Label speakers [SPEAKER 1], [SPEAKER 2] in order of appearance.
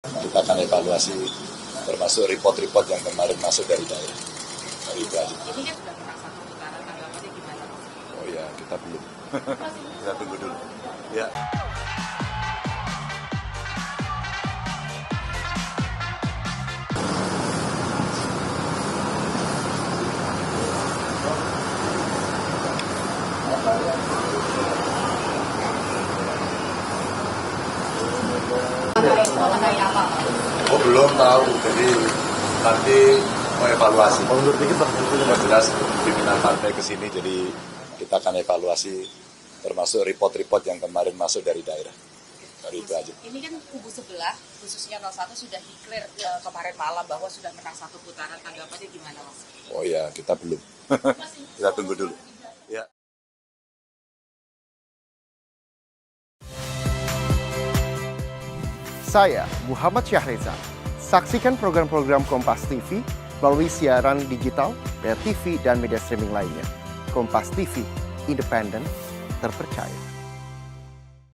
[SPEAKER 1] Kita akan evaluasi termasuk report-report yang kemarin masuk dari daerah. Dari Bali.
[SPEAKER 2] Ini kan sudah pernah satu putaran, tanggapannya gimana?
[SPEAKER 1] Oh ya, kita belum. Kita tunggu dulu. Ya.
[SPEAKER 2] Mengenai apa?
[SPEAKER 1] Oh belum tahu, jadi nanti mau evaluasi. Mundur dikit bang. Yang jelas pimpinan partai ke sini, jadi kita akan evaluasi termasuk report-report yang kemarin masuk dari daerah. Dari itu aja.
[SPEAKER 2] Ini kan kubu sebelah, khususnya 01 sudah declare kemarin malam bahwa sudah menang satu putaran, tanggapannya gimana Mas?
[SPEAKER 1] Oh ya, kita belum. Kita tunggu dulu. Ya.
[SPEAKER 3] Saya Muhammad Syahreza. Saksikan program-program Kompas TV melalui siaran digital, pay TV, dan media streaming lainnya. Kompas TV, independen, terpercaya.